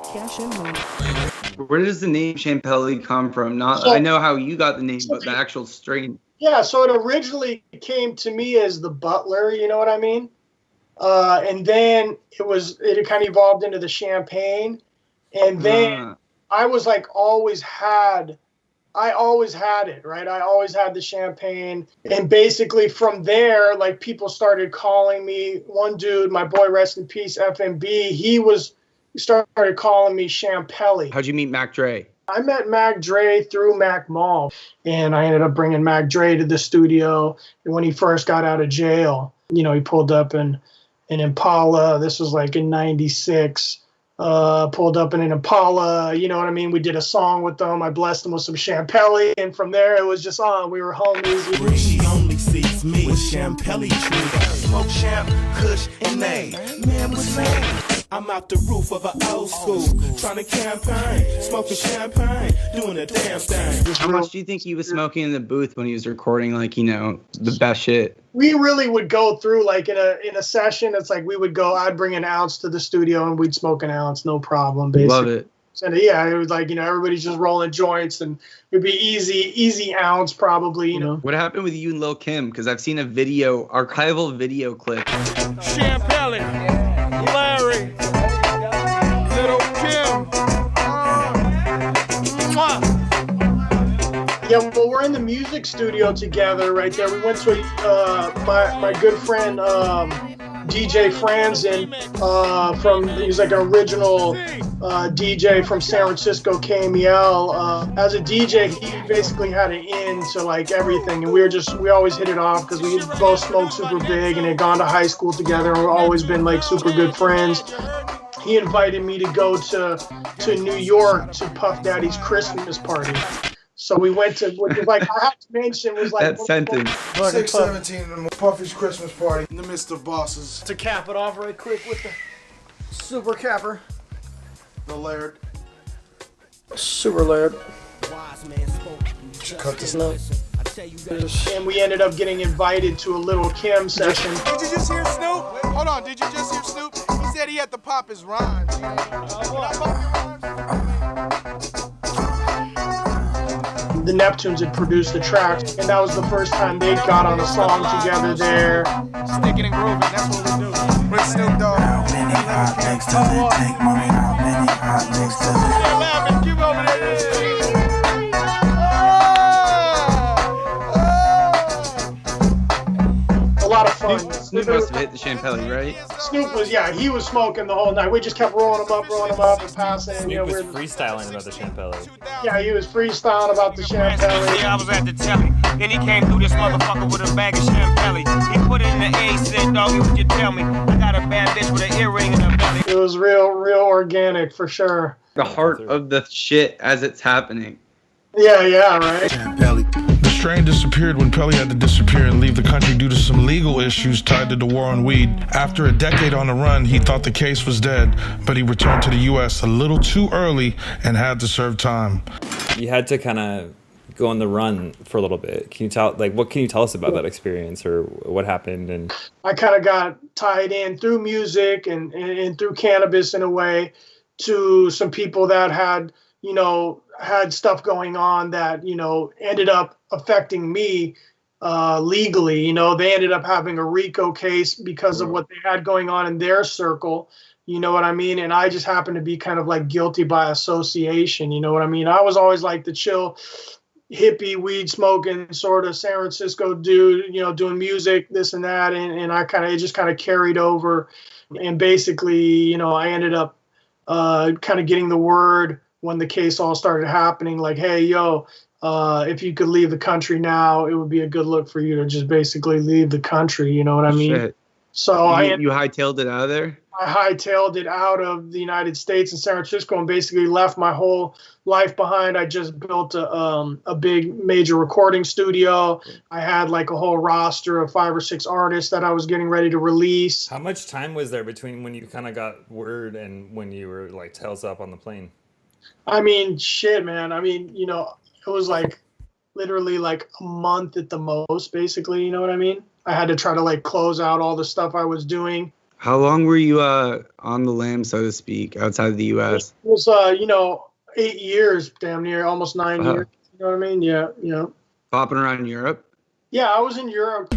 Cash in hand. Where does the name Champelli come from? I know how you got the name, but the actual strain. Yeah, so it originally came to me as the Butler, you know what I mean? And then it kind of evolved into the Champagne. And then I was like I always had it, right? I always had the Champagne. And basically from there, like people started calling me. One dude, my boy, rest in peace, FMB, he started calling me Champelli. How'd you meet Mac Dre? I met Mac Dre through Mac Mall, and I ended up bringing Mac Dre to the studio. And when he first got out of jail, you know, he pulled up in an Impala. This was like in '96. Pulled up in an Impala, you know what I mean? We did a song with them. I blessed them with some Champelli, and from there it was just on. We were homies. She only sees me with Champelli tree. Smoke champ, kush, and nay. Man, what's name? I'm out the roof of an old school, trying to campaign, smoking champagne, doing a damn thing. How much do you think he was smoking in the booth when he was recording, like, you know, the best shit? We really would go through, like, in a session, it's like I'd bring an ounce to the studio and we'd smoke an ounce, no problem, basically. Love it. And yeah, it was like, you know, everybody's just rolling joints and it'd be easy ounce probably, you know. What happened with you and Lil' Kim? Because I've seen a archival video clip. Champelli, Larry, Little Kim. Yeah, well, we're in the music studio together right there. We went to my good friend DJ Franzen he's like an original DJ from San Francisco, KMEL. As a DJ, he basically had an in to like everything, and we always hit it off because we both smoked super big and had gone to high school together, and we've always been like super good friends. He invited me to go to New York to Puff Daddy's Christmas party. So we went to, like, I have to mention, was like... That sentence. 617, Puffy's Christmas party in the midst of bosses. To cap it off right quick with the super capper. The Laird. Super Laird. Cut this now. And we ended up getting invited to a Little Kim session. Did you just hear Snoop? Hold on, did you just hear Snoop? He said he had to pop his rhymes. The Neptunes had produced the track, and that was the first time they got on a song together there. Sticking and grooving, that's what we do. With Snoop Dogg. How many hot licks does it take, mommy? How many hot licks does it take? Laughing, keep over there. A lot of fun. Snoop must have hit the Champelli, right? Snoop was, he was smoking the whole night. We just kept rolling him up and passing. Snoop was freestyling about the Champelli. Yeah, he was freestyling about the Champelli. Yeah, I was at the telly. Then he came through this motherfucker with a bag of Champelli. He put it in the A, said, doggy, would you tell me? I got a bad bitch with an earring in her belly. It was real organic for sure. The heart of the shit as it's happening. Yeah, right. Champelli. The strain disappeared when Pelly had to disappear and leave the country due to some legal issues tied to the war on weed. After a decade on the run, he thought the case was dead, but he returned to the U.S. a little too early and had to serve time. You had to kind of go on the run for a little bit. What can you tell us about that experience or what happened? And I kind of got tied in through music and through cannabis in a way to some people that had, you know, had stuff going on that, you know, ended up affecting me legally. You know, they ended up having a RICO case because of what they had going on in their circle. You know what I mean? And I just happened to be kind of like guilty by association. You know what I mean? I was always like the chill, hippie, weed smoking sort of San Francisco dude, you know, doing music, this and that. And it just kind of carried over. And basically, you know, I ended up kind of getting the word when the case all started happening, like, hey, yo, if you could leave the country now, it would be a good look for you to just basically leave the country. You know what I mean? Shit. So you hightailed it out of there? I hightailed it out of the United States and San Francisco and basically left my whole life behind. I just built a big major recording studio. I had like a whole roster of 5 or 6 artists that I was getting ready to release. how much time was there between when you kind of got word and when you were like tails up on the plane? I mean, shit, man. I mean, you know, it was like literally like a month at the most, basically. You know what I mean? I had to try to like close out all the stuff I was doing. How long were you on the lam, so to speak, outside of the U.S.? It was 8 years, damn near, almost 9 years. You know what I mean? Yeah, Popping around Europe? Yeah, I was in Europe.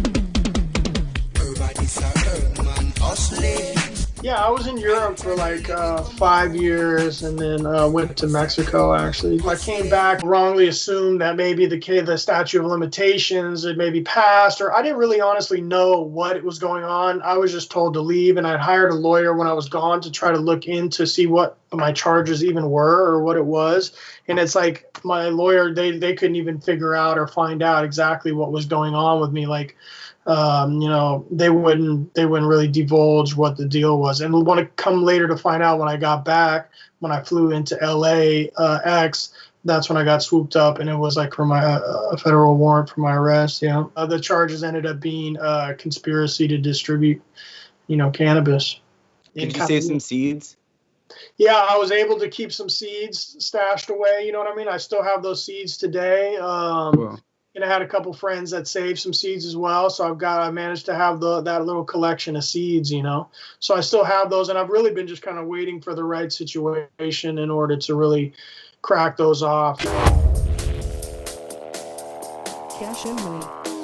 Yeah, I was in Europe for like 5 years, and then went to Mexico. Actually, I came back, wrongly assumed that maybe the statute of limitations had maybe passed, or I didn't really honestly know what was going on. I was just told to leave, and I'd hired a lawyer when I was gone to try to look into see what my charges even were or what it was. And it's like my lawyer, they couldn't even figure out or find out exactly what was going on with me. Like, they wouldn't really divulge what the deal was, and want to come later to find out when I got back, when I flew into LAX, that's when I got swooped up, and it was like for my a federal warrant for my arrest. The charges ended up being conspiracy to distribute, cannabis. Did you save some seeds? Yeah, I was able to keep some seeds stashed away. You know what I mean? I still have those seeds today. Cool. And I had a couple friends that saved some seeds as well. So I managed to have that little collection of seeds, So I still have those, and I've really been just kind of waiting for the right situation in order to really crack those off. Cash and money.